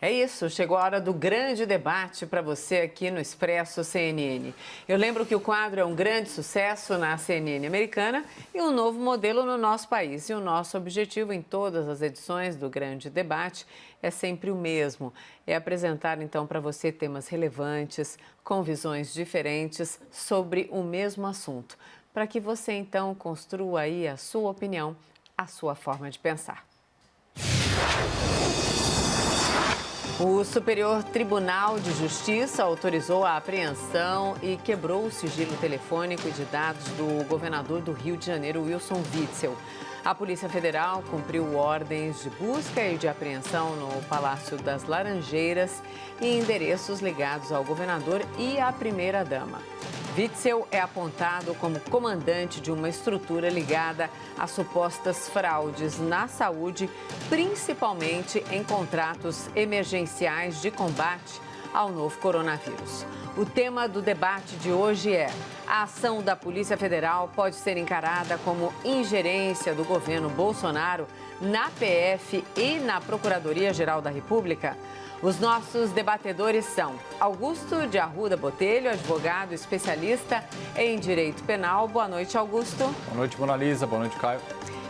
É isso, chegou a hora do grande debate para você aqui no Expresso CNN. Eu lembro que o quadro é um grande sucesso na CNN americana e um novo modelo no nosso país. E o nosso objetivo em todas as edições do grande debate é sempre o mesmo. É apresentar então para você temas relevantes, com visões diferentes sobre o mesmo assunto, para que você então construa aí a sua opinião, a sua forma de pensar. O Superior Tribunal de Justiça autorizou a apreensão e quebrou o sigilo telefônico e de dados do governador do Rio de Janeiro, Wilson Witzel. A Polícia Federal cumpriu ordens de busca e de apreensão no Palácio das Laranjeiras e endereços ligados ao governador e à primeira-dama. Witzel é apontado como comandante de uma estrutura ligada a supostas fraudes na saúde, principalmente em contratos emergenciais de combate ao novo coronavírus. O tema do debate de hoje é: a ação da Polícia Federal pode ser encarada como ingerência do governo Bolsonaro na PF e na Procuradoria-Geral da República? Os nossos debatedores são Augusto de Arruda Botelho, advogado especialista em direito penal. Boa noite, Augusto. Boa noite, Mona Lisa. Boa noite, Caio.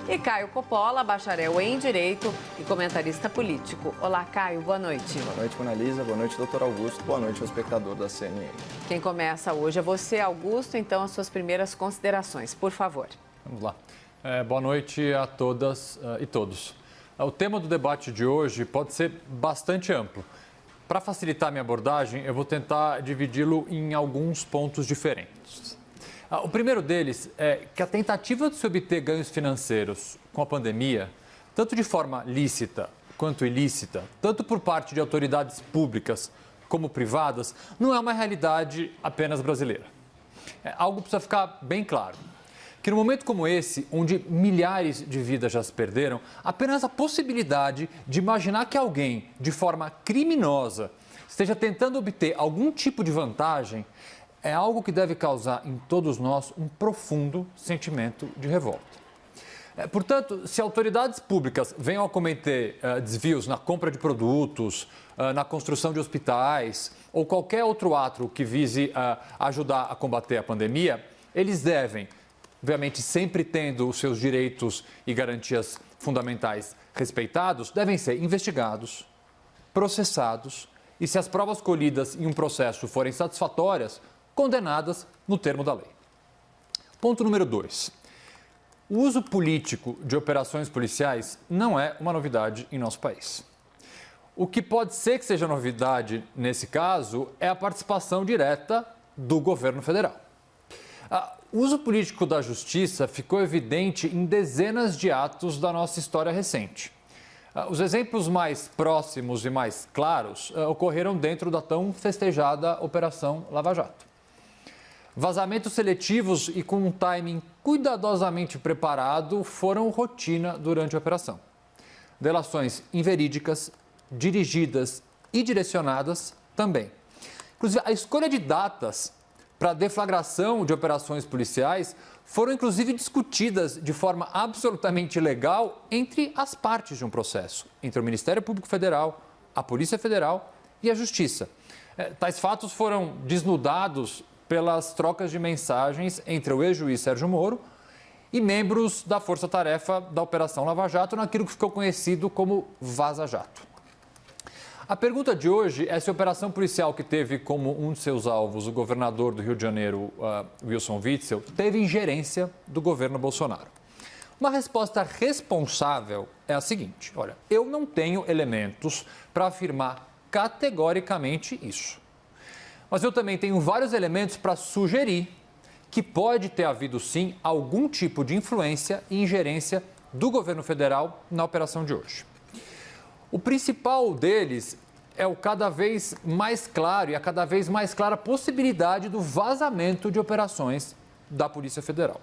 E Caio Coppola, bacharel em direito e comentarista político. Olá, Caio. Boa noite. Boa noite, Mona Lisa. Boa noite, doutor Augusto. Boa noite ao espectador da CNN. Quem começa hoje é você, Augusto. Então, as suas primeiras considerações, por favor. Vamos lá. Boa noite a todas e todos. O tema do debate de hoje pode ser bastante amplo. Para facilitar minha abordagem, eu vou tentar dividi-lo em alguns pontos diferentes. O primeiro deles é que a tentativa de se obter ganhos financeiros com a pandemia, tanto de forma lícita quanto ilícita, tanto por parte de autoridades públicas como privadas, não é uma realidade apenas brasileira. Algo precisa ficar bem claro. Que no momento como esse, onde milhares de vidas já se perderam, apenas a possibilidade de imaginar que alguém, de forma criminosa, esteja tentando obter algum tipo de vantagem, é algo que deve causar em todos nós um profundo sentimento de revolta. Portanto, se autoridades públicas venham a cometer desvios na compra de produtos, na construção de hospitais ou qualquer outro ato que vise ajudar a combater a pandemia, eles devem, obviamente sempre tendo os seus direitos e garantias fundamentais respeitados, devem ser investigados, processados e, se as provas colhidas em um processo forem satisfatórias, condenadas no termo da lei. Ponto número 2. O uso político de operações policiais não é uma novidade em nosso país. O que pode ser que seja novidade nesse caso é a participação direta do governo federal. O uso político da justiça ficou evidente em dezenas de atos da nossa história recente. Os exemplos mais próximos e mais claros ocorreram dentro da tão festejada Operação Lava Jato. Vazamentos seletivos e com um timing cuidadosamente preparado foram rotina durante a operação. Delações inverídicas, dirigidas e direcionadas também. Inclusive, a escolha de datas para a deflagração de operações policiais foram, inclusive, discutidas de forma absolutamente legal entre as partes de um processo, entre o Ministério Público Federal, a Polícia Federal e a Justiça. Tais fatos foram desnudados pelas trocas de mensagens entre o ex-juiz Sérgio Moro e membros da Força Tarefa da Operação Lava Jato, naquilo que ficou conhecido como Vaza Jato. A pergunta de hoje é se a operação policial que teve como um de seus alvos o governador do Rio de Janeiro, Wilson Witzel, teve ingerência do governo Bolsonaro. Uma resposta responsável é a seguinte: olha, eu não tenho elementos para afirmar categoricamente isso. Mas eu também tenho vários elementos para sugerir que pode ter havido, sim, algum tipo de influência e ingerência do governo federal na operação de hoje. O principal deles é o cada vez mais claro e a cada vez mais clara possibilidade do vazamento de operações da Polícia Federal.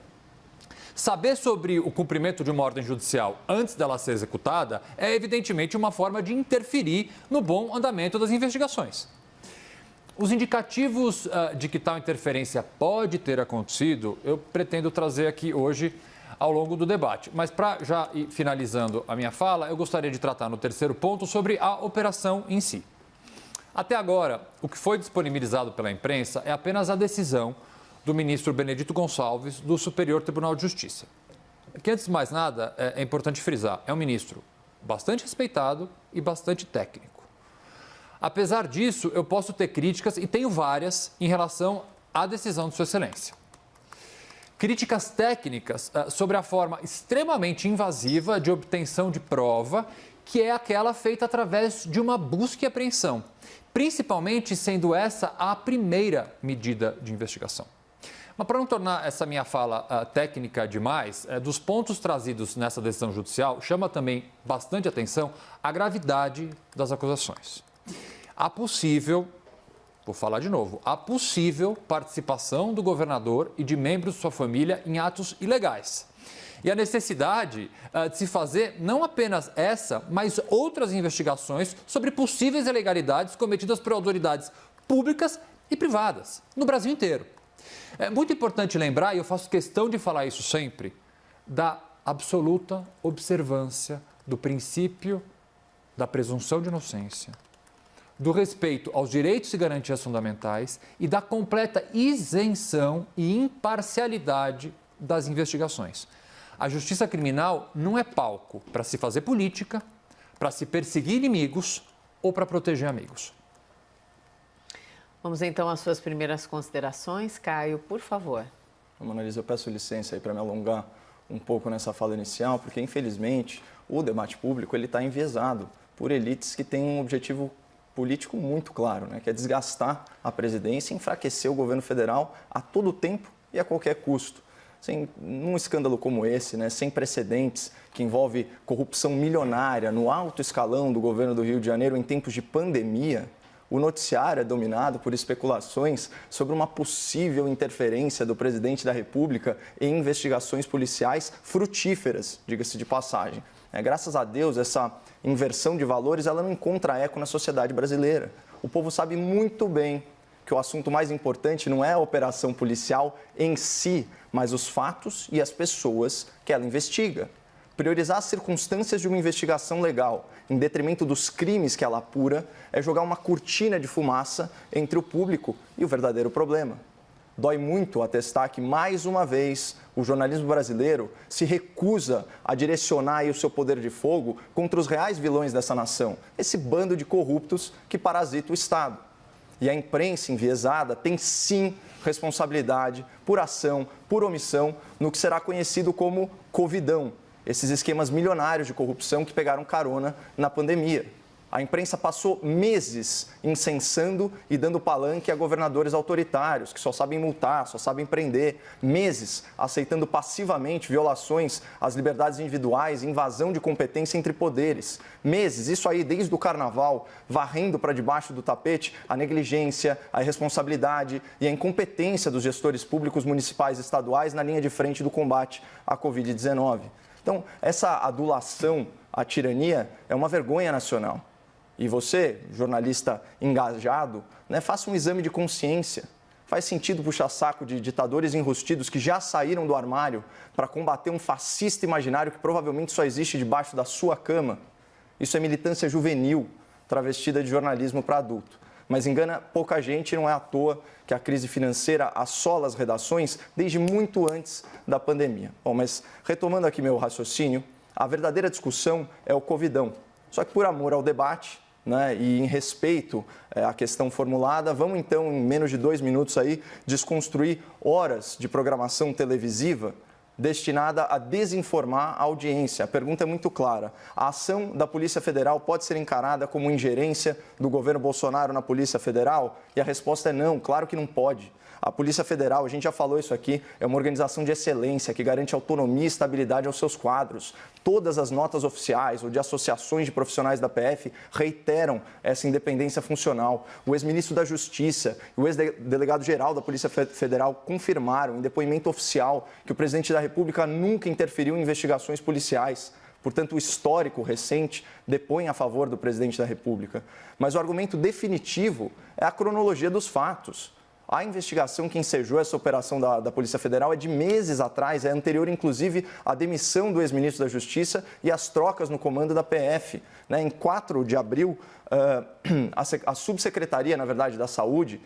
Saber sobre o cumprimento de uma ordem judicial antes dela ser executada é, evidentemente, uma forma de interferir no bom andamento das investigações. Os indicativos de que tal interferência pode ter acontecido, eu pretendo trazer aqui hoje ao longo do debate. Mas para já ir finalizando a minha fala, eu gostaria de tratar no terceiro ponto sobre a operação em si. Até agora, o que foi disponibilizado pela imprensa é apenas a decisão do ministro Benedito Gonçalves do Superior Tribunal de Justiça. Que, antes de mais nada, é importante frisar, é um ministro bastante respeitado e bastante técnico. Apesar disso, eu posso ter críticas, e tenho várias, em relação à decisão de Sua Excelência. Críticas técnicas sobre a forma extremamente invasiva de obtenção de prova, que é aquela feita através de uma busca e apreensão, principalmente sendo essa a primeira medida de investigação. Mas para não tornar essa minha fala técnica demais, dos pontos trazidos nessa decisão judicial, chama também bastante atenção a gravidade das acusações. A possível, vou falar de novo, a possível participação do governador e de membros de sua família em atos ilegais. E a necessidade de se fazer não apenas essa, mas outras investigações sobre possíveis ilegalidades cometidas por autoridades públicas e privadas no Brasil inteiro. É muito importante lembrar, e eu faço questão de falar isso sempre, da absoluta observância do princípio da presunção de inocência, do respeito aos direitos e garantias fundamentais e da completa isenção e imparcialidade das investigações. A justiça criminal não é palco para se fazer política, para se perseguir inimigos ou para proteger amigos. Vamos então às suas primeiras considerações. Caio, por favor. Mona Lisa, eu peço licença aí para me alongar um pouco nessa fala inicial, porque infelizmente o debate público está enviesado por elites que têm um objetivo político muito claro, né, que é desgastar a presidência e enfraquecer o governo federal a todo tempo e a qualquer custo. Num escândalo como esse, né, sem precedentes, que envolve corrupção milionária no alto escalão do governo do Rio de Janeiro em tempos de pandemia, o noticiário é dominado por especulações sobre uma possível interferência do presidente da República em investigações policiais frutíferas, diga-se de passagem. Graças a Deus, essa inversão de valores ela não encontra eco na sociedade brasileira. O povo sabe muito bem que o assunto mais importante não é a operação policial em si, mas os fatos e as pessoas que ela investiga. Priorizar as circunstâncias de uma investigação legal em detrimento dos crimes que ela apura é jogar uma cortina de fumaça entre o público e o verdadeiro problema. Dói muito atestar que, mais uma vez, o jornalismo brasileiro se recusa a direcionar o seu poder de fogo contra os reais vilões dessa nação, esse bando de corruptos que parasita o Estado. E a imprensa enviesada tem, sim, responsabilidade por ação, por omissão, no que será conhecido como Covidão, esses esquemas milionários de corrupção que pegaram carona na pandemia. A imprensa passou meses incensando e dando palanque a governadores autoritários, que só sabem multar, só sabem prender. Meses aceitando passivamente violações às liberdades individuais e invasão de competência entre poderes. Meses, isso aí desde o carnaval, varrendo para debaixo do tapete a negligência, a irresponsabilidade e a incompetência dos gestores públicos municipais e estaduais na linha de frente do combate à Covid-19. Então, essa adulação à tirania é uma vergonha nacional. E você, jornalista engajado, faça um exame de consciência. Faz sentido puxar saco de ditadores enrustidos que já saíram do armário para combater um fascista imaginário que provavelmente só existe debaixo da sua cama? Isso é militância juvenil, travestida de jornalismo para adulto. Mas engana pouca gente e não é à toa que a crise financeira assola as redações desde muito antes da pandemia. Bom, mas retomando aqui meu raciocínio, a verdadeira discussão é o Covidão. Só que por amor ao debate, e em respeito à questão formulada, vamos então, em menos de 2 minutos aí, desconstruir horas de programação televisiva destinada a desinformar a audiência. A pergunta é muito clara. A ação da Polícia Federal pode ser encarada como ingerência do governo Bolsonaro na Polícia Federal? E a resposta é não, claro que não pode. A Polícia Federal, a gente já falou isso aqui, é uma organização de excelência que garante autonomia e estabilidade aos seus quadros. Todas as notas oficiais ou de associações de profissionais da PF reiteram essa independência funcional. O ex-ministro da Justiça e o ex-delegado-geral da Polícia Federal confirmaram em depoimento oficial que o presidente da República nunca interferiu em investigações policiais. Portanto, o histórico recente depõe a favor do presidente da República. Mas o argumento definitivo é a cronologia dos fatos. A investigação que ensejou essa operação da Polícia Federal é de meses atrás, é anterior, inclusive, à demissão do ex-ministro da Justiça e às trocas no comando da PF. Em 4 de abril, a subsecretaria, na verdade, da Saúde,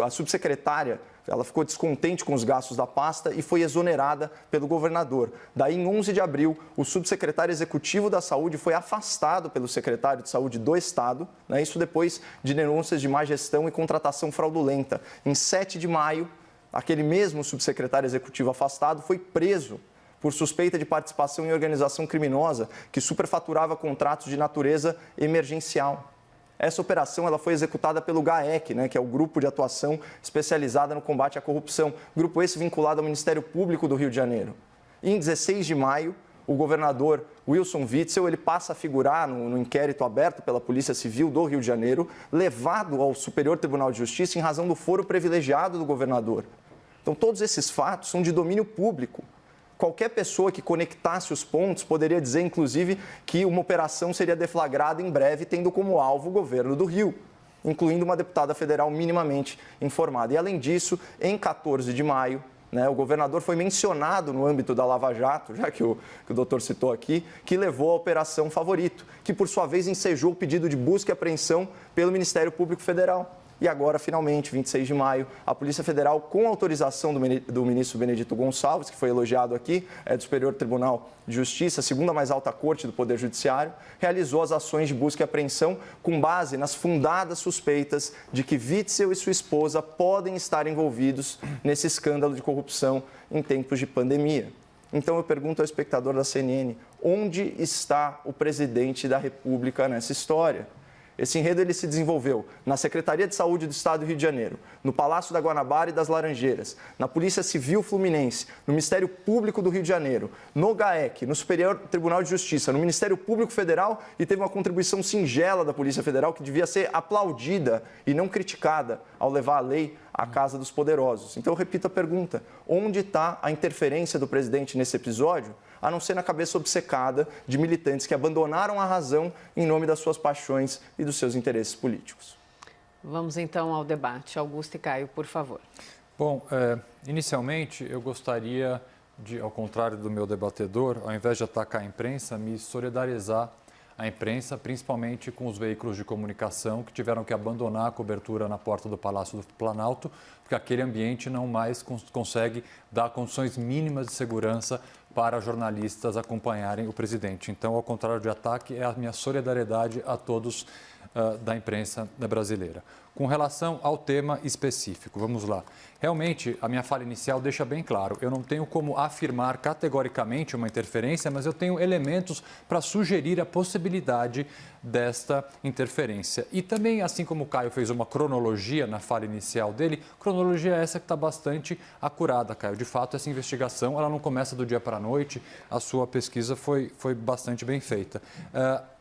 a subsecretária, ela ficou descontente com os gastos da pasta e foi exonerada pelo governador. Daí, em 11 de abril, o subsecretário executivo da Saúde foi afastado pelo secretário de Saúde do Estado, isso depois de denúncias de má gestão e contratação fraudulenta. Em 7 de maio, aquele mesmo subsecretário executivo afastado foi preso por suspeita de participação em organização criminosa que superfaturava contratos de natureza emergencial. Essa operação ela foi executada pelo GAEC, que é o Grupo de Atuação Especializada no Combate à Corrupção, grupo esse vinculado ao Ministério Público do Rio de Janeiro. E em 16 de maio, o governador Wilson Witzel ele passa a figurar no inquérito aberto pela Polícia Civil do Rio de Janeiro, levado ao Superior Tribunal de Justiça em razão do foro privilegiado do governador. Então, todos esses fatos são de domínio público. Qualquer pessoa que conectasse os pontos poderia dizer, inclusive, que uma operação seria deflagrada em breve, tendo como alvo o governo do Rio, incluindo uma deputada federal minimamente informada. E, além disso, em 14 de maio, o governador foi mencionado no âmbito da Lava Jato, já que o doutor citou aqui, que levou a Operação Favorito, que, por sua vez, ensejou o pedido de busca e apreensão pelo Ministério Público Federal. E agora, finalmente, 26 de maio, a Polícia Federal, com autorização do ministro Benedito Gonçalves, que foi elogiado aqui, do Superior Tribunal de Justiça, a segunda mais alta corte do Poder Judiciário, realizou as ações de busca e apreensão com base nas fundadas suspeitas de que Witzel e sua esposa podem estar envolvidos nesse escândalo de corrupção em tempos de pandemia. Então, eu pergunto ao espectador da CNN, onde está o presidente da República nessa história? Esse enredo ele se desenvolveu na Secretaria de Saúde do Estado do Rio de Janeiro, no Palácio da Guanabara e das Laranjeiras, na Polícia Civil Fluminense, no Ministério Público do Rio de Janeiro, no GAEC, no Superior Tribunal de Justiça, no Ministério Público Federal e teve uma contribuição singela da Polícia Federal que devia ser aplaudida e não criticada ao levar a lei à casa dos poderosos. Então, eu repito a pergunta, onde está a interferência do presidente nesse episódio? A não ser na cabeça obcecada de militantes que abandonaram a razão em nome das suas paixões e dos seus interesses políticos. Vamos então ao debate. Augusto e Caio, por favor. Bom, inicialmente eu gostaria de, ao contrário do meu debatedor, ao invés de atacar a imprensa, me solidarizar a imprensa, principalmente com os veículos de comunicação que tiveram que abandonar a cobertura na porta do Palácio do Planalto, porque aquele ambiente não mais consegue dar condições mínimas de segurança para jornalistas acompanharem o presidente. Então, ao contrário de ataque, é a minha solidariedade a todos da imprensa brasileira. Com relação ao tema específico, vamos lá. Realmente, a minha fala inicial deixa bem claro, eu não tenho como afirmar categoricamente uma interferência, mas eu tenho elementos para sugerir a possibilidade desta interferência. E também, assim como o Caio fez uma cronologia na fala inicial dele, cronologia essa que está bastante acurada, Caio. De fato, essa investigação ela não começa do dia para a noite, a sua pesquisa foi bastante bem feita.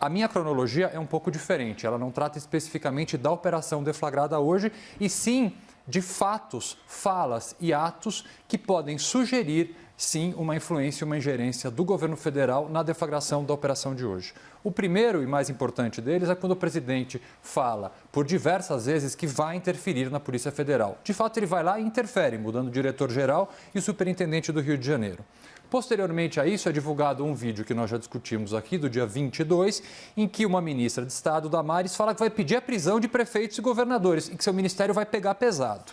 A minha cronologia é um pouco diferente, ela não trata especificamente da operação deflagrada hoje, e sim de fatos, falas e atos que podem sugerir, sim, uma influência, uma ingerência do governo federal na deflagração da operação de hoje. O primeiro e mais importante deles é quando o presidente fala por diversas vezes que vai interferir na Polícia Federal. De fato, ele vai lá e interfere, mudando o diretor-geral e o superintendente do Rio de Janeiro. Posteriormente a isso, é divulgado um vídeo que nós já discutimos aqui, do dia 22, em que uma ministra de Estado, Damares, fala que vai pedir a prisão de prefeitos e governadores e que seu ministério vai pegar pesado.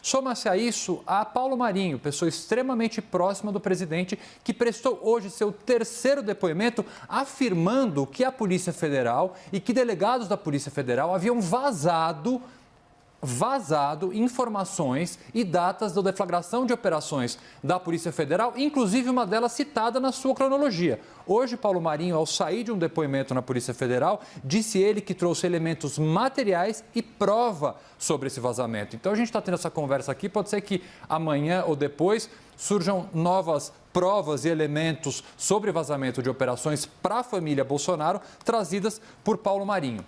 Soma-se a isso a Paulo Marinho, pessoa extremamente próxima do presidente, que prestou hoje seu terceiro depoimento afirmando que a Polícia Federal e que delegados da Polícia Federal haviam vazado informações e datas da deflagração de operações da Polícia Federal, inclusive uma delas citada na sua cronologia. Hoje, Paulo Marinho, ao sair de um depoimento na Polícia Federal, disse ele que trouxe elementos materiais e prova sobre esse vazamento. Então, a gente está tendo essa conversa aqui, pode ser que amanhã ou depois surjam novas provas e elementos sobre vazamento de operações para a família Bolsonaro, trazidas por Paulo Marinho.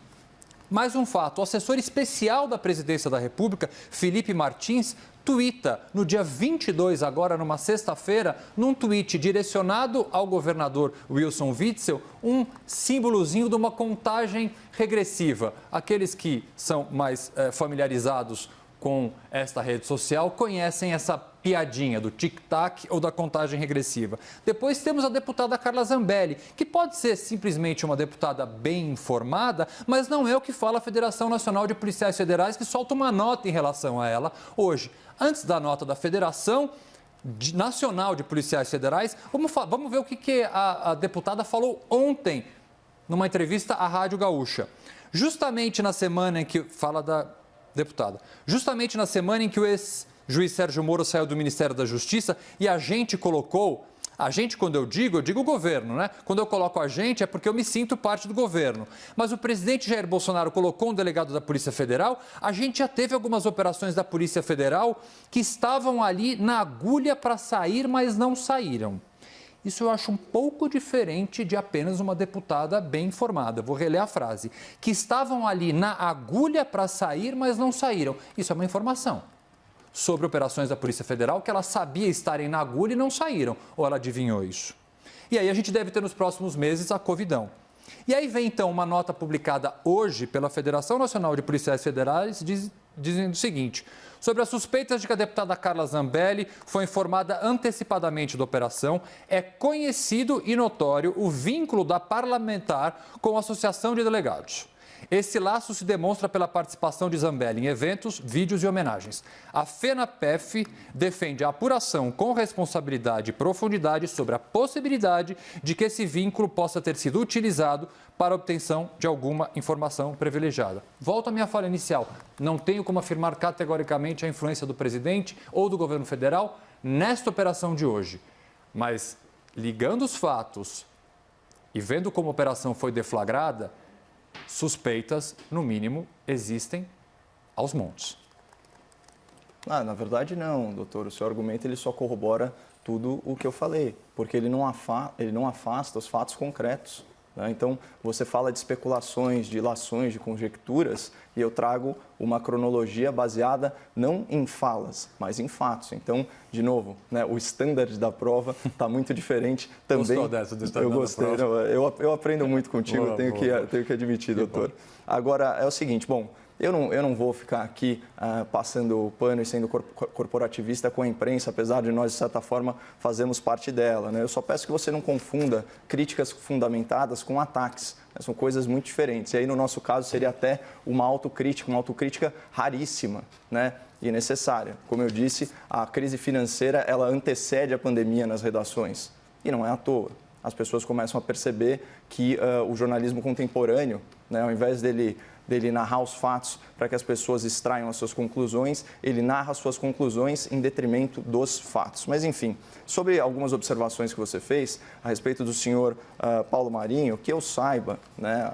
Mais um fato, o assessor especial da Presidência da República, Felipe Martins, tuita no dia 22, agora numa sexta-feira, num tweet direcionado ao governador Wilson Witzel, um símbolozinho de uma contagem regressiva. Aqueles que são mais familiarizados com esta rede social conhecem essa piadinha do tic-tac ou da contagem regressiva. Depois temos a deputada Carla Zambelli, que pode ser simplesmente uma deputada bem informada, mas não é o que fala a Federação Nacional de Policiais Federais, que solta uma nota em relação a ela hoje. Antes da nota da Federação Nacional de Policiais Federais, vamos ver o que a deputada falou ontem, numa entrevista à Rádio Gaúcha. Justamente na semana em que... Fala da deputada. Justamente na semana em que o ex-juiz Sérgio Moro saiu do Ministério da Justiça e a gente colocou... A gente, quando eu digo o governo, né? Quando eu coloco a gente é porque eu me sinto parte do governo. Mas o presidente Jair Bolsonaro colocou um delegado da Polícia Federal, a gente já teve algumas operações da Polícia Federal que estavam ali na agulha para sair, mas não saíram. Isso eu acho um pouco diferente de apenas uma deputada bem informada. Vou reler a frase. Que estavam ali na agulha para sair, mas não saíram. Isso é uma informação sobre operações da Polícia Federal que ela sabia estarem na agulha e não saíram. Ou ela adivinhou isso? E aí a gente deve ter nos próximos meses a Covidão. E aí vem então uma nota publicada hoje pela Federação Nacional de Policiais Federais dizendo o seguinte: sobre as suspeitas de que a deputada Carla Zambelli foi informada antecipadamente da operação, é conhecido e notório o vínculo da parlamentar com a Associação de Delegados. Esse laço se demonstra pela participação de Zambelli em eventos, vídeos e homenagens. A FENAPEF defende a apuração com responsabilidade e profundidade sobre a possibilidade de que esse vínculo possa ter sido utilizado para a obtenção de alguma informação privilegiada. Volto à minha fala inicial. Não tenho como afirmar categoricamente a influência do presidente ou do governo federal nesta operação de hoje. Mas, ligando os fatos e vendo como a operação foi deflagrada, suspeitas, no mínimo, existem aos montes. Na verdade não, doutor. O seu argumento ele só corrobora tudo o que eu falei, porque ele não afasta os fatos concretos. Né? Então, você fala de especulações, de ilações, de conjecturas, e eu trago uma cronologia baseada não em falas, mas em fatos. Então, de novo, né, o standard da prova está muito diferente também. Gostou dessa do standard eu gostei, da prova? Não, eu aprendo muito contigo, tenho que admitir, doutor. Agora, é o seguinte, eu não vou ficar aqui passando o pano e sendo corporativista com a imprensa, apesar de nós, de certa forma, fazermos parte dela. Né? Eu só peço que você não confunda críticas fundamentadas com ataques. Né? São coisas muito diferentes. E aí, no nosso caso, seria até uma autocrítica raríssima, né? E necessária. Como eu disse, a crise financeira ela antecede a pandemia nas redações. E não é à toa. As pessoas começam a perceber que o jornalismo contemporâneo, né, ao invés dele narrar os fatos para que as pessoas extraiam as suas conclusões, ele narra as suas conclusões em detrimento dos fatos. Mas, enfim, sobre algumas observações que você fez a respeito do senhor Paulo Marinho, que eu saiba, né,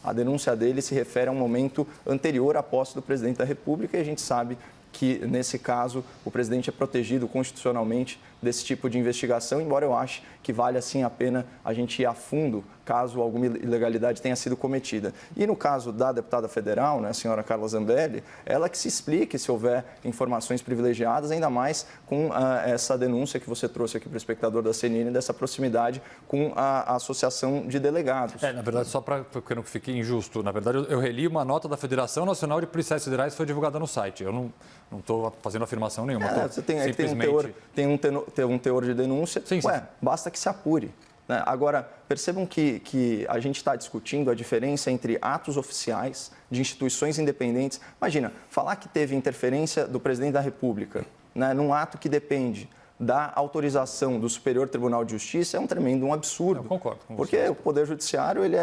a denúncia dele se refere a um momento anterior à posse do presidente da República e a gente sabe que, nesse caso, o presidente é protegido constitucionalmente desse tipo de investigação, embora eu ache que vale, assim, a pena a gente ir a fundo caso alguma ilegalidade tenha sido cometida. E no caso da deputada federal, né, a senhora Carla Zambelli, ela que se explique se houver informações privilegiadas, ainda mais com essa denúncia que você trouxe aqui para o espectador da CNN, dessa proximidade com a Associação de Delegados. Na verdade, só para que eu não fique injusto, na verdade, eu reli uma nota da Federação Nacional de Policiais Federais que foi divulgada no site. Eu não estou fazendo afirmação nenhuma. Você tem um teor de denúncia, sim. Basta que se apure. Né? Agora, percebam que a gente está discutindo a diferença entre atos oficiais de instituições independentes. Imagina, falar que teve interferência do presidente da República, né, num ato que depende da autorização do Superior Tribunal de Justiça é um tremendo absurdo. Eu concordo com você. Porque o Poder Judiciário ele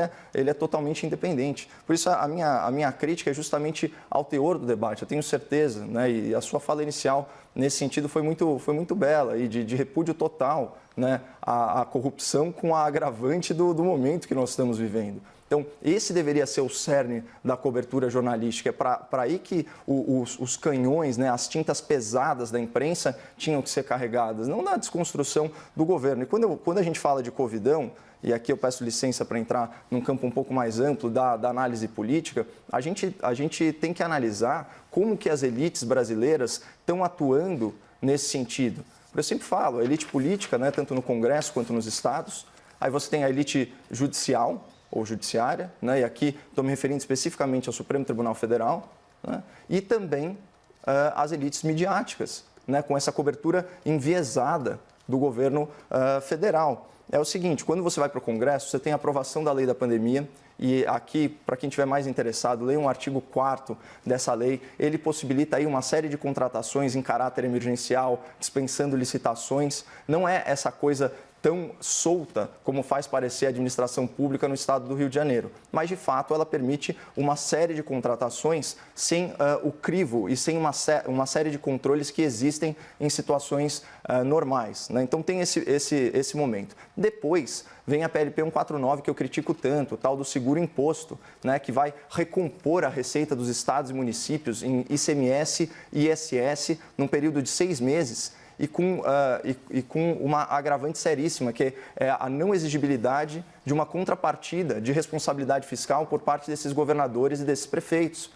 é totalmente independente. Por isso, a minha crítica é justamente ao teor do debate. Eu tenho certeza, né, e a sua fala inicial, nesse sentido, foi muito bela e de repúdio total, né, a corrupção com a agravante do momento que nós estamos vivendo. Então, esse deveria ser o cerne da cobertura jornalística. É para aí que os canhões, né, as tintas pesadas da imprensa tinham que ser carregadas, não na desconstrução do governo. E quando a gente fala de Covidão, e aqui eu peço licença para entrar num campo um pouco mais amplo da análise política, a gente tem que analisar como que as elites brasileiras estão atuando nesse sentido. Eu sempre falo, a elite política, né, tanto no Congresso quanto nos estados, aí você tem a elite judicial, ou judiciária, né? E aqui estou me referindo especificamente ao Supremo Tribunal Federal, né? E também as elites midiáticas, né, com essa cobertura enviesada do governo federal. É o seguinte, quando você vai para o Congresso, você tem a aprovação da lei da pandemia, e aqui, para quem estiver mais interessado, leia um artigo 4º dessa lei. Ele possibilita aí uma série de contratações em caráter emergencial, dispensando licitações. Não é essa coisa tão solta como faz parecer a administração pública no estado do Rio de Janeiro. Mas, de fato, ela permite uma série de contratações sem o crivo e sem uma série de controles que existem em situações normais, né? Então, tem esse momento. Depois, vem a PLP 149, que eu critico tanto, o tal do seguro imposto, né, que vai recompor a receita dos estados e municípios em ICMS e ISS num período de 6 meses. E com uma agravante seríssima, que é a não exigibilidade de uma contrapartida de responsabilidade fiscal por parte desses governadores e desses prefeitos.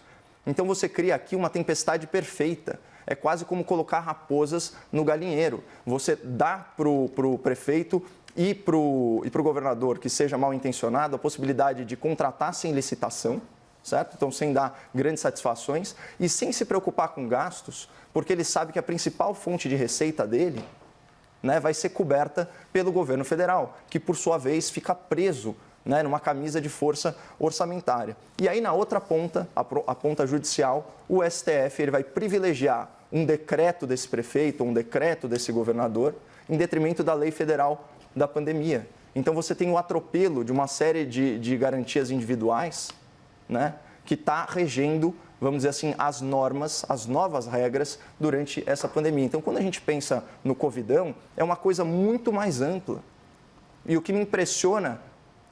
Então, você cria aqui uma tempestade perfeita. É quase como colocar raposas no galinheiro. Você dá para o prefeito e para o governador que seja mal intencionado a possibilidade de contratar sem licitação, certo? Então, sem dar grandes satisfações e sem se preocupar com gastos, porque ele sabe que a principal fonte de receita dele, né, vai ser coberta pelo governo federal, que, por sua vez, fica preso, né, numa camisa de força orçamentária. E aí, na outra ponta, a ponta judicial, o STF ele vai privilegiar um decreto desse prefeito, um decreto desse governador, em detrimento da lei federal da pandemia. Então, você tem o atropelo de uma série de garantias individuais, né, que está regendo, vamos dizer assim, as normas, as novas regras durante essa pandemia. Então, quando a gente pensa no Covidão, é uma coisa muito mais ampla. E o que me impressiona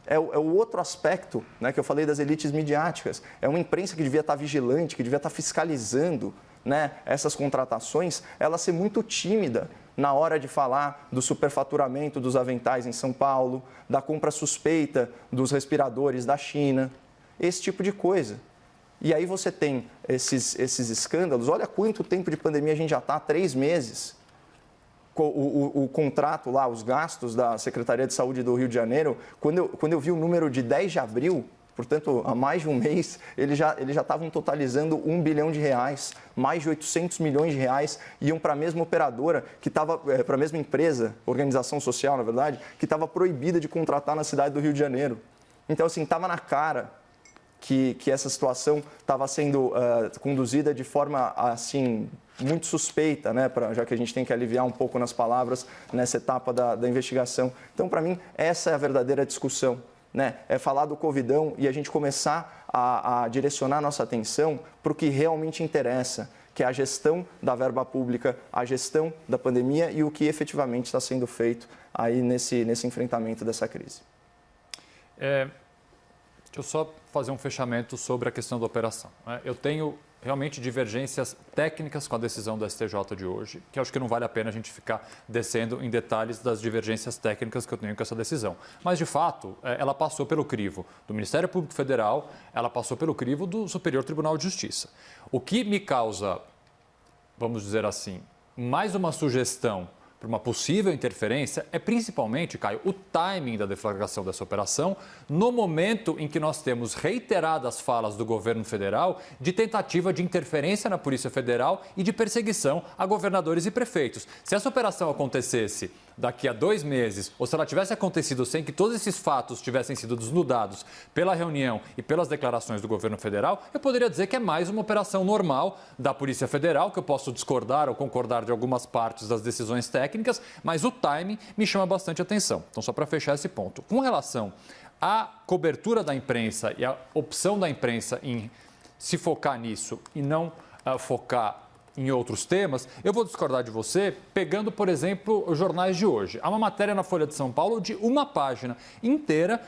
é o outro aspecto, né, que eu falei das elites midiáticas. É uma imprensa que devia estar vigilante, que devia estar fiscalizando, né, essas contratações, ela ser muito tímida na hora de falar do superfaturamento dos aventais em São Paulo, da compra suspeita dos respiradores da China, esse tipo de coisa. E aí você tem esses escândalos. Olha quanto tempo de pandemia a gente já está, 3 meses. O contrato lá, os gastos da Secretaria de Saúde do Rio de Janeiro, quando eu vi o número de 10 de abril, portanto, há mais de um mês, eles já estavam totalizando R$1 bilhão, mais de 800 milhões de reais iam para a mesma operadora, que estava, para a mesma empresa, organização social, na verdade, que estava proibida de contratar na cidade do Rio de Janeiro. Então, assim, estava na cara que essa situação estava sendo conduzida de forma, assim, muito suspeita, né, já que a gente tem que aliviar um pouco nas palavras nessa etapa da investigação. Então, para mim, essa é a verdadeira discussão, né? É falar do Covidão e a gente começar a direcionar nossa atenção para o que realmente interessa, que é a gestão da verba pública, a gestão da pandemia e o que efetivamente está sendo feito aí nesse enfrentamento dessa crise. Deixa eu só fazer um fechamento sobre a questão da operação. Eu tenho realmente divergências técnicas com a decisão do STJ de hoje, que acho que não vale a pena a gente ficar descendo em detalhes das divergências técnicas que eu tenho com essa decisão. Mas, de fato, ela passou pelo crivo do Ministério Público Federal, ela passou pelo crivo do Superior Tribunal de Justiça. O que me causa, vamos dizer assim, mais uma sugestão para uma possível interferência é principalmente, Caio, o timing da deflagração dessa operação no momento em que nós temos reiteradas falas do governo federal de tentativa de interferência na Polícia Federal e de perseguição a governadores e prefeitos. Se essa operação acontecesse daqui a 2 meses, ou se ela tivesse acontecido sem que todos esses fatos tivessem sido desnudados pela reunião e pelas declarações do governo federal, eu poderia dizer que é mais uma operação normal da Polícia Federal, que eu posso discordar ou concordar de algumas partes das decisões técnicas, mas o timing me chama bastante atenção. Então, só para fechar esse ponto. Com relação à cobertura da imprensa e à opção da imprensa em se focar nisso e não focar em outros temas, eu vou discordar de você pegando, por exemplo, os jornais de hoje. Há uma matéria na Folha de São Paulo de uma página inteira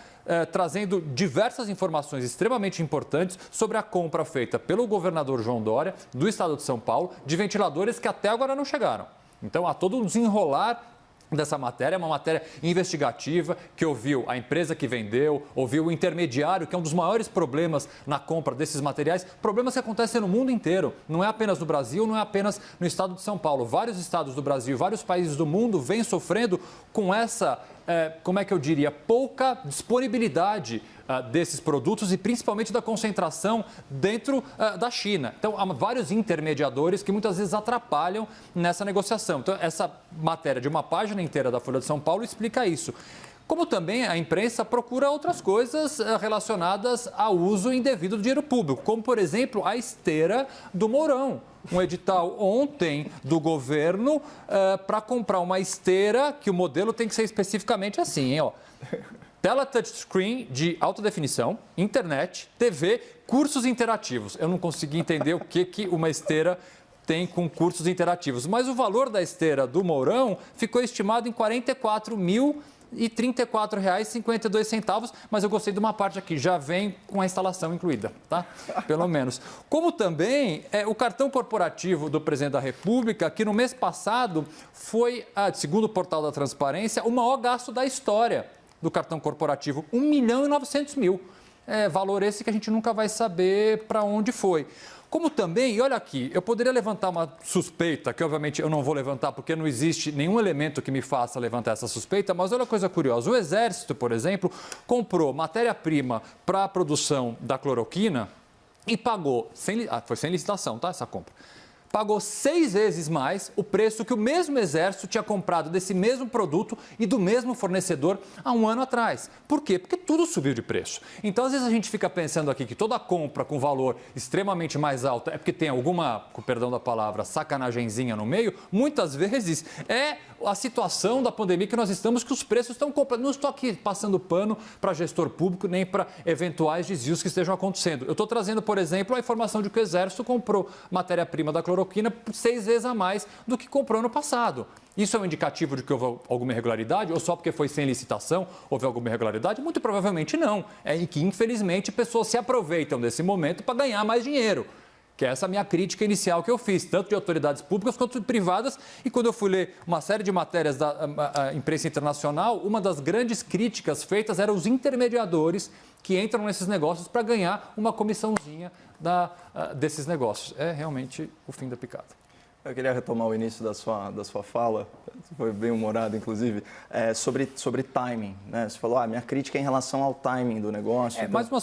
trazendo diversas informações extremamente importantes sobre a compra feita pelo governador João Dória, do estado de São Paulo, de ventiladores que até agora não chegaram. Então, há todo um desenrolar dessa matéria, é uma matéria investigativa que ouviu a empresa que vendeu, ouviu o intermediário, que é um dos maiores problemas na compra desses materiais, problemas que acontecem no mundo inteiro, não é apenas no Brasil, não é apenas no estado de São Paulo. Vários estados do Brasil, vários países do mundo vêm sofrendo com essa como é que eu diria, pouca disponibilidade desses produtos e principalmente da concentração dentro da China. Então, há vários intermediadores que muitas vezes atrapalham nessa negociação. Então, essa matéria de uma página inteira da Folha de São Paulo explica isso. Como também a imprensa procura outras coisas relacionadas ao uso indevido do dinheiro público, como, por exemplo, a esteira do Mourão. Um edital ontem do governo para comprar uma esteira que o modelo tem que ser especificamente assim, hein, ó. Tela touchscreen de alta definição, internet, TV, cursos interativos. Eu não consegui entender o que uma esteira tem com cursos interativos. Mas o valor da esteira do Mourão ficou estimado em R$ 44.034,52, mas eu gostei de uma parte aqui, já vem com a instalação incluída, tá? Pelo menos. Como também o cartão corporativo do presidente da República, que no mês passado foi, segundo o portal da Transparência, o maior gasto da história do cartão corporativo, R$ 1.900.000. Valor esse que a gente nunca vai saber para onde foi. Como também, e olha aqui, eu poderia levantar uma suspeita, que obviamente eu não vou levantar porque não existe nenhum elemento que me faça levantar essa suspeita, mas olha a coisa curiosa. O Exército, por exemplo, comprou matéria-prima para a produção da cloroquina e pagou, foi sem licitação, tá, essa compra. Pagou 6 vezes mais o preço que o mesmo Exército tinha comprado desse mesmo produto e do mesmo fornecedor há um ano atrás. Por quê? Porque tudo subiu de preço. Então, às vezes, a gente fica pensando aqui que toda compra com valor extremamente mais alto é porque tem alguma, com perdão da palavra, sacanagemzinha no meio. Muitas vezes é a situação da pandemia que nós estamos, que os preços estão comprando. Não estou aqui passando pano para gestor público nem para eventuais desvios que estejam acontecendo. Eu estou trazendo, por exemplo, a informação de que o Exército comprou matéria-prima da cloroquina 6 vezes a mais do que comprou no passado. Isso é um indicativo de que houve alguma irregularidade ou só porque foi sem licitação houve alguma irregularidade? Muito provavelmente não. É que, infelizmente, pessoas se aproveitam desse momento para ganhar mais dinheiro. Que é essa minha crítica inicial que eu fiz, tanto de autoridades públicas quanto de privadas. E quando eu fui ler uma série de matérias da imprensa internacional, uma das grandes críticas feitas eram os intermediadores que entram nesses negócios para ganhar uma comissãozinha desses negócios. É realmente o fim da picada. Eu queria retomar o início da sua fala, foi bem humorado, inclusive, sobre timing, né? Você falou, minha crítica é em relação ao timing do negócio. Mais uma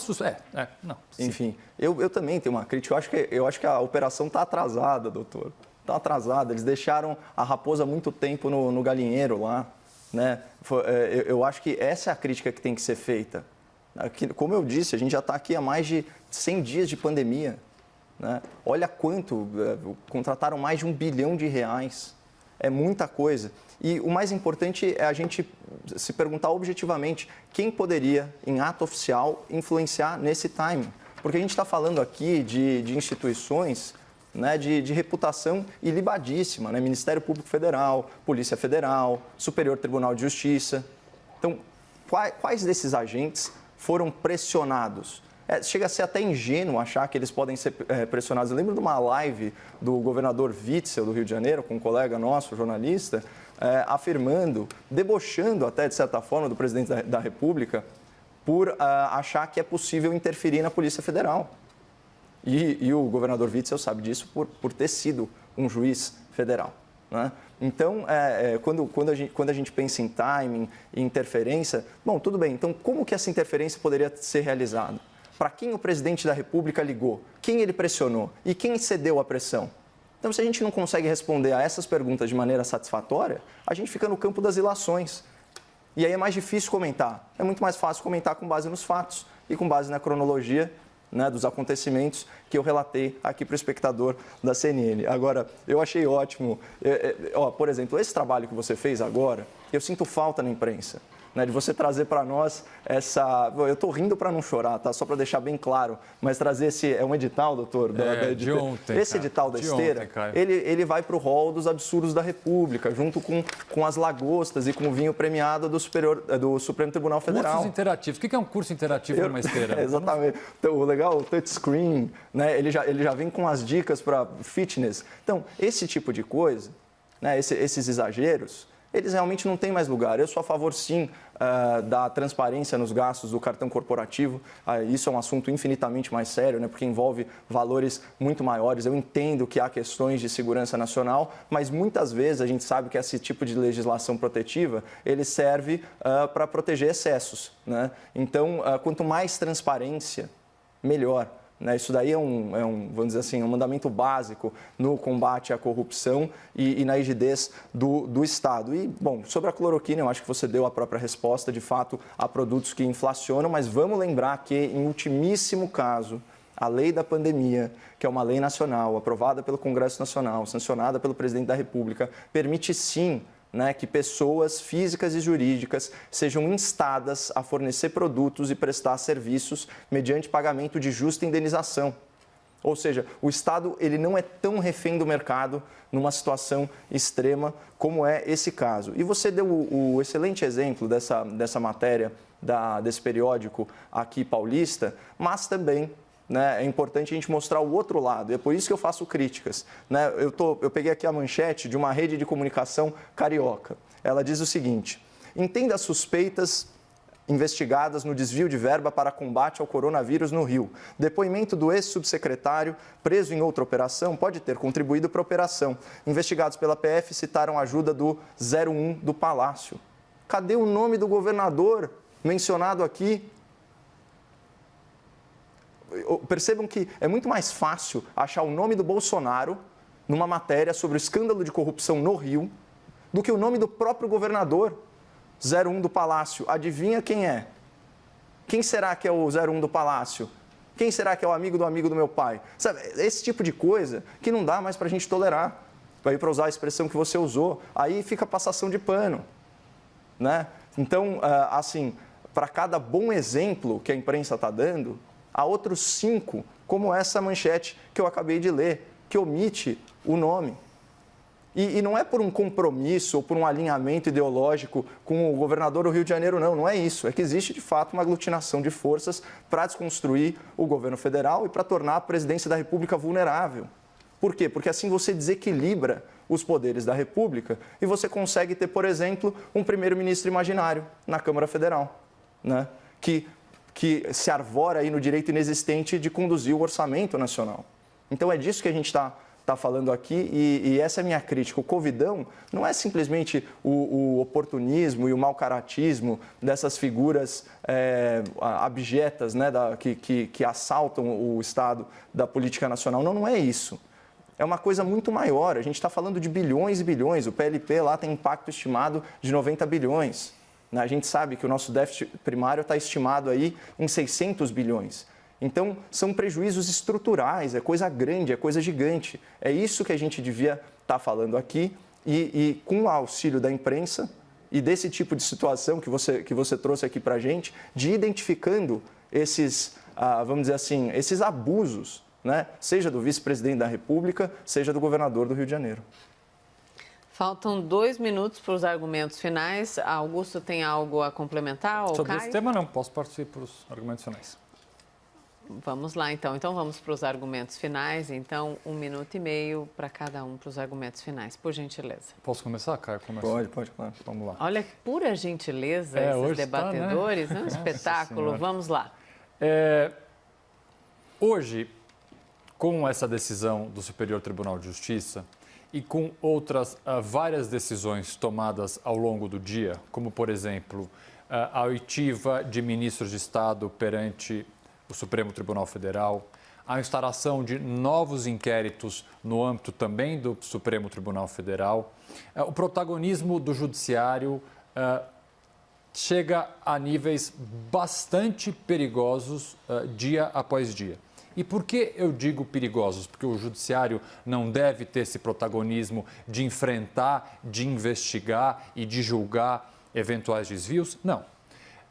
não. Enfim, eu também tenho uma crítica. Eu acho que a operação está atrasada, doutor. Está atrasada. Eles deixaram a raposa muito tempo no galinheiro lá, né? Eu acho que essa é a crítica que tem que ser feita. Como eu disse, a gente já está aqui há mais de 100 dias de pandemia. Né? Olha quanto, contrataram mais de R$1 bilhão. É muita coisa. E o mais importante é a gente se perguntar objetivamente quem poderia, em ato oficial, influenciar nesse timing. Porque a gente está falando aqui de instituições, né, de reputação ilibadíssima, né? Ministério Público Federal, Polícia Federal, Superior Tribunal de Justiça. Então, quais desses agentes foram pressionados? Chega a ser até ingênuo achar que eles podem ser pressionados. Eu lembro de uma live do governador Witzel, do Rio de Janeiro, com um colega nosso, jornalista, afirmando, debochando até, de certa forma, do presidente da República, por achar que é possível interferir na Polícia Federal. E o governador Witzel sabe disso por ter sido um juiz federal. Né? Então, quando a gente pensa em timing e interferência, bom, tudo bem, então como que essa interferência poderia ser realizada? Para quem o presidente da República ligou? Quem ele pressionou? E quem cedeu à pressão? Então, se a gente não consegue responder a essas perguntas de maneira satisfatória, a gente fica no campo das ilações. E aí é mais difícil comentar. É muito mais fácil comentar com base nos fatos e com base na cronologia, né, dos acontecimentos que eu relatei aqui para o espectador da CNN. Agora, eu achei ótimo, por exemplo, esse trabalho que você fez agora, eu sinto falta na imprensa. Né, de você trazer para nós essa... Eu estou rindo para não chorar, tá? Só para deixar bem claro, mas trazer esse... É um edital, doutor? De ontem, esse edital da esteira, ele vai para o rol dos absurdos da República, junto com as lagostas e com o vinho premiado do Supremo Tribunal Federal. Cursos interativos. O que é um curso interativo numa esteira? Exatamente. Então, o legal, o touchscreen, né, ele já vem com as dicas para fitness. Então, esse tipo de coisa, né, esses exageros, eles realmente não têm mais lugar. Eu sou a favor, sim, da transparência nos gastos do cartão corporativo. Isso é um assunto infinitamente mais sério, né, porque envolve valores muito maiores. Eu entendo que há questões de segurança nacional, mas muitas vezes a gente sabe que esse tipo de legislação protetiva ele serve para proteger excessos, né? Então, quanto mais transparência, melhor. Isso daí vamos dizer assim, um mandamento básico no combate à corrupção e na rigidez do Estado. E, bom, sobre a cloroquina, eu acho que você deu a própria resposta. De fato, há produtos que inflacionam, mas vamos lembrar que, em ultimíssimo caso, a lei da pandemia, que é uma lei nacional, aprovada pelo Congresso Nacional, sancionada pelo Presidente da República, permite sim que pessoas físicas e jurídicas sejam instadas a fornecer produtos e prestar serviços mediante pagamento de justa indenização. Ou seja, o Estado ele não é tão refém do mercado numa situação extrema como é esse caso. E você deu o excelente exemplo dessa matéria, desse periódico aqui paulista, mas também é importante a gente mostrar o outro lado, e é por isso que eu faço críticas. Eu peguei aqui a manchete de uma rede de comunicação carioca. Ela diz o seguinte: entenda as suspeitas investigadas no desvio de verba para combate ao coronavírus no Rio. Depoimento do ex-subsecretário, preso em outra operação, pode ter contribuído para a operação. Investigados pela PF citaram a ajuda do 01 do Palácio. Cadê o nome do governador mencionado aqui? Percebam que é muito mais fácil achar o nome do Bolsonaro numa matéria sobre o escândalo de corrupção no Rio do que o nome do próprio governador, 01 do Palácio. Adivinha quem é? Quem será que é o 01 do Palácio? Quem será que é o amigo do meu pai? Sabe, esse tipo de coisa que não dá mais para a gente tolerar. Para usar a expressão que você usou, aí fica passação de pano, né? Então, assim, para cada bom exemplo que a imprensa está dando, há outros 5, como essa manchete que eu acabei de ler, que omite o nome. E não é por um compromisso ou por um alinhamento ideológico com o governador do Rio de Janeiro, não é isso. É que existe, de fato, uma aglutinação de forças para desconstruir o governo federal e para tornar a presidência da República vulnerável. Por quê? Porque assim você desequilibra os poderes da República e você consegue ter, por exemplo, um primeiro-ministro imaginário na Câmara Federal, né? que se arvora aí no direito inexistente de conduzir o orçamento nacional. Então é disso que a gente está falando aqui e essa é a minha crítica. O Covidão não é simplesmente o oportunismo e o mau-caratismo dessas figuras abjetas, né, que assaltam o Estado da política nacional. Não é isso. É uma coisa muito maior. A gente está falando de bilhões e bilhões. O PLP lá tem impacto estimado de 90 bilhões. A gente sabe que o nosso déficit primário está estimado aí em 600 bilhões. Então, são prejuízos estruturais, é coisa grande, é coisa gigante. É isso que a gente devia estar falando aqui e com o auxílio da imprensa e desse tipo de situação que você trouxe aqui para a gente, de identificando esses, vamos dizer assim, esses abusos, né? Seja do vice-presidente da República, seja do governador do Rio de Janeiro. Faltam 2 minutos para os argumentos finais. Augusto tem algo a complementar? Ou sobre Caio? esse tema, não. Posso partir para os argumentos finais. Vamos lá, então. Então, vamos para os argumentos finais. Então, 1 minuto e meio para cada um para os argumentos finais, por gentileza. Posso começar, Caio? Pode, claro. Vamos lá. Olha, que pura gentileza esses debatedores. Tá, né? É um espetáculo. Senhora. Vamos lá. Hoje, com essa decisão do Superior Tribunal de Justiça e com outras várias decisões tomadas ao longo do dia, como, por exemplo, a oitiva de ministros de Estado perante o Supremo Tribunal Federal, a instalação de novos inquéritos no âmbito também do Supremo Tribunal Federal, o protagonismo do Judiciário chega a níveis bastante perigosos dia após dia. E por que eu digo perigosos? Porque o Judiciário não deve ter esse protagonismo de enfrentar, de investigar e de julgar eventuais desvios? Não.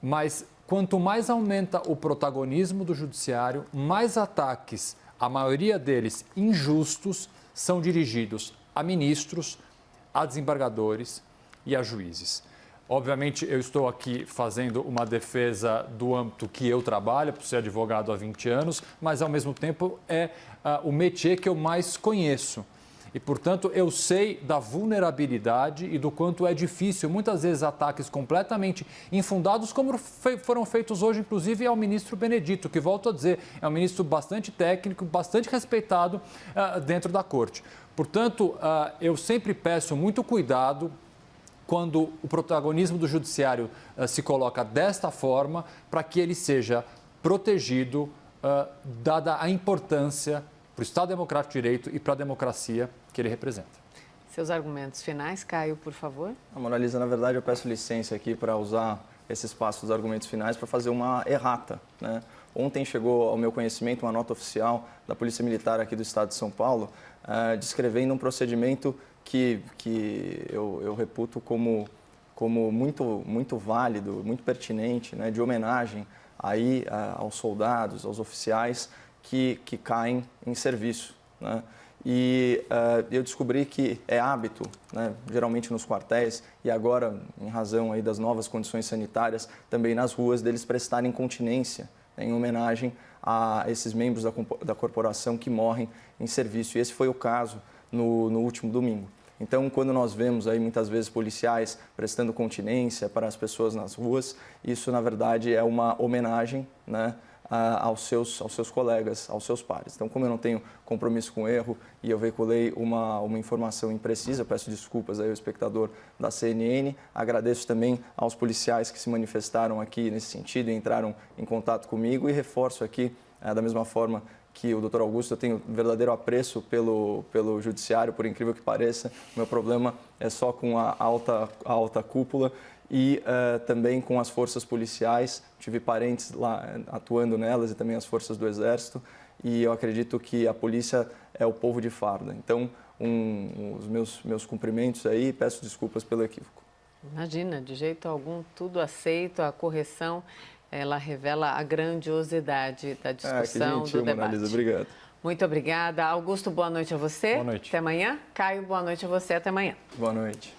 Mas quanto mais aumenta o protagonismo do Judiciário, mais ataques, a maioria deles injustos, são dirigidos a ministros, a desembargadores e a juízes. Obviamente, eu estou aqui fazendo uma defesa do âmbito que eu trabalho, por ser advogado há 20 anos, mas, ao mesmo tempo, é o métier que eu mais conheço. E, portanto, eu sei da vulnerabilidade e do quanto é difícil, muitas vezes, ataques completamente infundados, como foram feitos hoje, inclusive, ao ministro Benedito, que, volto a dizer, é um ministro bastante técnico, bastante respeitado dentro da corte. Portanto, eu sempre peço muito cuidado quando o protagonismo do judiciário se coloca desta forma, para que ele seja protegido, dada a importância para o Estado Democrático de Direito e para a democracia que ele representa. Seus argumentos finais, Caio, por favor. Mona Lisa, na verdade, eu peço licença aqui para usar esse espaço dos argumentos finais para fazer uma errata, né? Ontem chegou ao meu conhecimento uma nota oficial da Polícia Militar aqui do Estado de São Paulo, descrevendo um procedimento que eu reputo como muito válido, muito pertinente, né, de homenagem aí aos soldados, aos oficiais que caem em serviço, né? E eu descobri que é hábito, né, geralmente nos quartéis e agora, em razão aí das novas condições sanitárias, também nas ruas, deles prestarem continência, né, em homenagem a esses membros da corporação que morrem em serviço. E esse foi o caso no último domingo. Então, quando nós vemos aí muitas vezes policiais prestando continência para as pessoas nas ruas, isso na verdade é uma homenagem, né, aos seus colegas, aos seus pares. Então, como eu não tenho compromisso com erro e eu veiculei uma informação imprecisa, eu peço desculpas aí ao espectador da CNN, agradeço também aos policiais que se manifestaram aqui nesse sentido e entraram em contato comigo e reforço aqui, da mesma forma que o doutor Augusto, eu tenho verdadeiro apreço pelo judiciário, por incrível que pareça. O meu problema é só com a alta cúpula e também com as forças policiais. Tive parentes lá atuando nelas e também as forças do Exército. E eu acredito que a polícia é o povo de farda. Então, os meus cumprimentos aí, peço desculpas pelo equívoco. Imagina, de jeito algum, tudo aceito, a correção, ela revela a grandiosidade da discussão, que gentil, do debate. Mona Lisa, obrigado. Muito obrigada. Augusto, boa noite a você. Boa noite. Até amanhã. Caio, boa noite a você. Até amanhã. Boa noite.